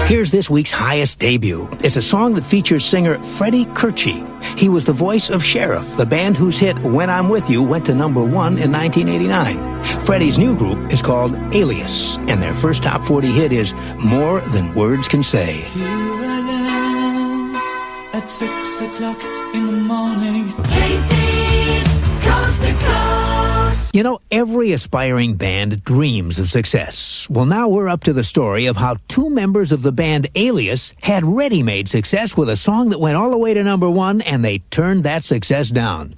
Here's this week's highest debut. It's a song that features singer Freddy Curci. He was the voice of Sheriff, the band whose hit When I'm With You went to number 1 in 1989. Freddie's new group is called Alias, and their first top 40 hit is More Than Words Can Say. Here I am at 6 o'clock in the morning. Casey's Coast to Coast. You know, every aspiring band dreams of success. Well, now we're up to the story of how two members of the band Alias had ready-made success with a song that went all the way to number 1, and they turned that success down.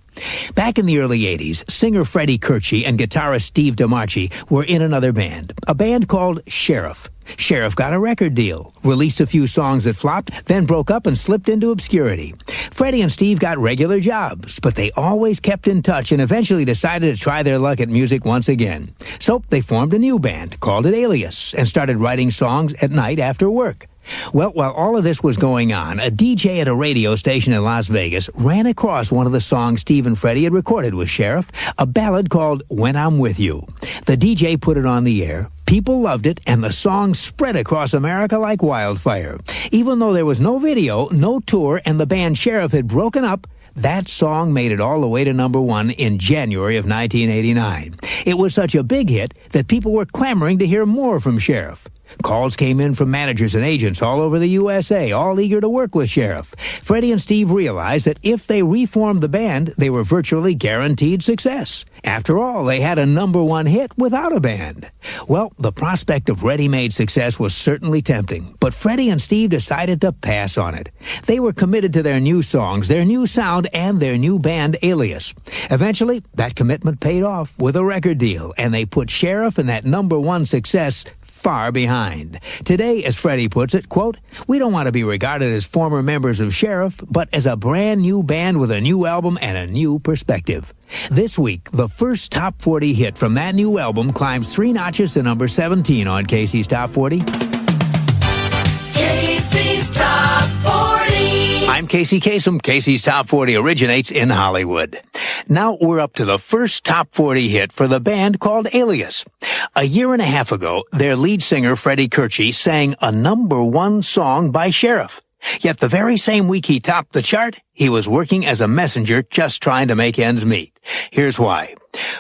Back in the early 80s, singer Freddy Curci and guitarist Steve DeMarchi were in another band, a band called Sheriff. Sheriff got a record deal, released a few songs that flopped, then broke up and slipped into obscurity. Freddie and Steve got regular jobs, but they always kept in touch and eventually decided to try their luck at music once again. So they formed a new band, called it Alias, and started writing songs at night after work. Well, while all of this was going on, a DJ at a radio station in Las Vegas ran across one of the songs Steve and Freddie had recorded with Sheriff, a ballad called When I'm With You. The DJ put it on the air. People loved it, and the song spread across America like wildfire. Even though there was no video, no tour, and the band Sheriff had broken up, that song made it all the way to number 1 in January of 1989. It was such a big hit that people were clamoring to hear more from Sheriff. Calls came in from managers and agents all over the USA, all eager to work with Sheriff. Freddie and Steve realized that if they reformed the band, they were virtually guaranteed success. After all, they had a number 1 hit without a band. Well, the prospect of ready-made success was certainly tempting, but Freddie and Steve decided to pass on it. They were committed to their new songs, their new sound, and their new band, Alias. Eventually, that commitment paid off with a record deal, and they put Sheriff and that number 1 success far behind. Today, as Freddie puts it, quote, "We don't want to be regarded as former members of Sheriff, but as a brand new band with a new album and a new perspective." This week, the first top 40 hit from that new album climbs 3 notches to number 17 on Casey's Top 40. Casey's Top 40. I'm Casey Kasem. Casey's Top 40 originates in Hollywood. Now we're up to the first top 40 hit for the band called Alias. A year and a half ago, their lead singer Freddy Curci sang a number 1 song by Sheriff. Yet the very same week he topped the chart, he was working as a messenger just trying to make ends meet. Here's why.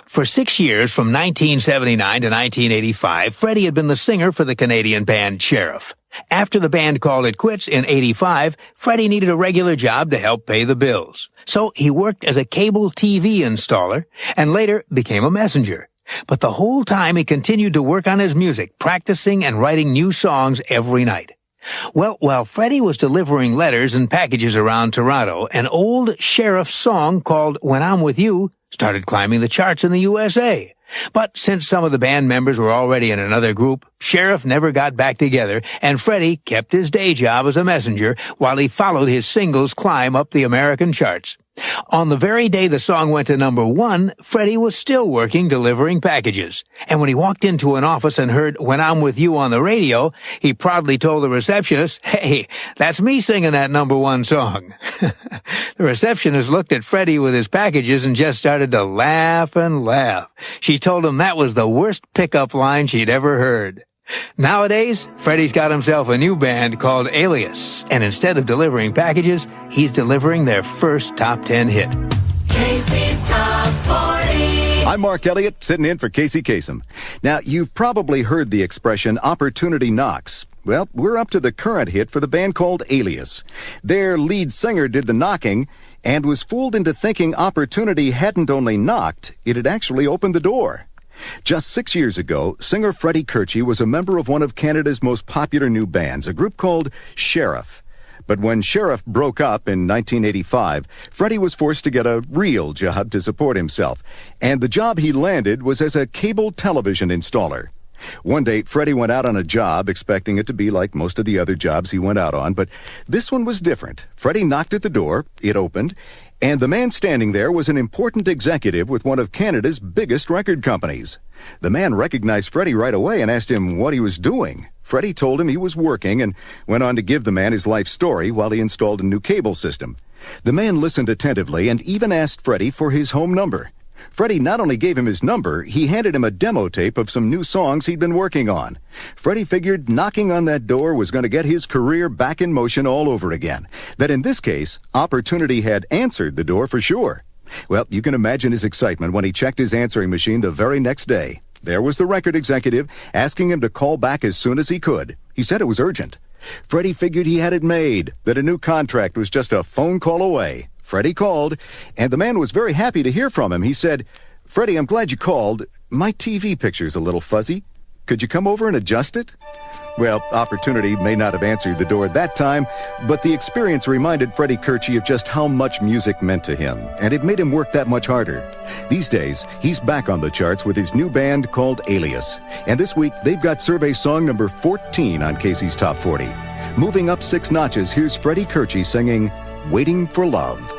For 6 years, from 1979 to 1985, Freddie had been the singer for the Canadian band Sheriff. After the band called it quits in 85, Freddie needed a regular job to help pay the bills. So he worked as a cable TV installer and later became a messenger. But the whole time he continued to work on his music, practicing and writing new songs every night. Well, while Freddie was delivering letters and packages around Toronto, an old Sheriff song called When I'm With You started climbing the charts in the USA. But since some of the band members were already in another group, Sheriff never got back together, and Freddie kept his day job as a messenger while he followed his singles climb up the American charts. On the very day the song went to number 1, Freddie was still working delivering packages. And when he walked into an office and heard When I'm With You on the radio, he proudly told the receptionist, "Hey, that's me singing that number 1 song." The receptionist looked at Freddie with his packages and just started to laugh and laugh. She told him that was the worst pickup line she'd ever heard. Nowadays, Freddie's got himself a new band called Alias, and instead of delivering packages, he's delivering their first top 10 hit. Casey's Top 40. I'm Mark Elliott, sitting in for Casey Kasem. Now, you've probably heard the expression, opportunity knocks. Well, we're up to the current hit for the band called Alias. Their lead singer did the knocking and was fooled into thinking opportunity hadn't only knocked, it had actually opened the door. Just 6 years ago, singer Freddy Curci was a member of one of Canada's most popular new bands, a group called Sheriff. But when Sheriff broke up in 1985, Freddy was forced to get a real job to support himself. And the job he landed was as a cable television installer. One day, Freddy went out on a job, expecting it to be like most of the other jobs he went out on, but this one was different. Freddy knocked at the door, it opened, and the man standing there was an important executive with one of Canada's biggest record companies. The man recognized Freddy right away and asked him what he was doing. Freddy told him he was working and went on to give the man his life story while he installed a new cable system. The man listened attentively and even asked Freddy for his home number. Freddy not only gave him his number, he handed him a demo tape of some new songs he'd been working on. Freddy figured knocking on that door was going to get his career back in motion all over again. That in this case, opportunity had answered the door for sure. Well, you can imagine his excitement when he checked his answering machine the very next day. There was the record executive asking him to call back as soon as he could. He said it was urgent. Freddy figured he had it made, that a new contract was just a phone call away. Freddy called, and the man was very happy to hear from him. He said, "Freddy, I'm glad you called. My TV picture's a little fuzzy. Could you come over and adjust it?" Well, opportunity may not have answered the door that time, but the experience reminded Freddy Curci of just how much music meant to him, and it made him work that much harder. These days, he's back on the charts with his new band called Alias, and this week they've got survey song number 14 on Casey's Top 40. Moving up 6 notches, here's Freddy Curci singing Waiting for Love.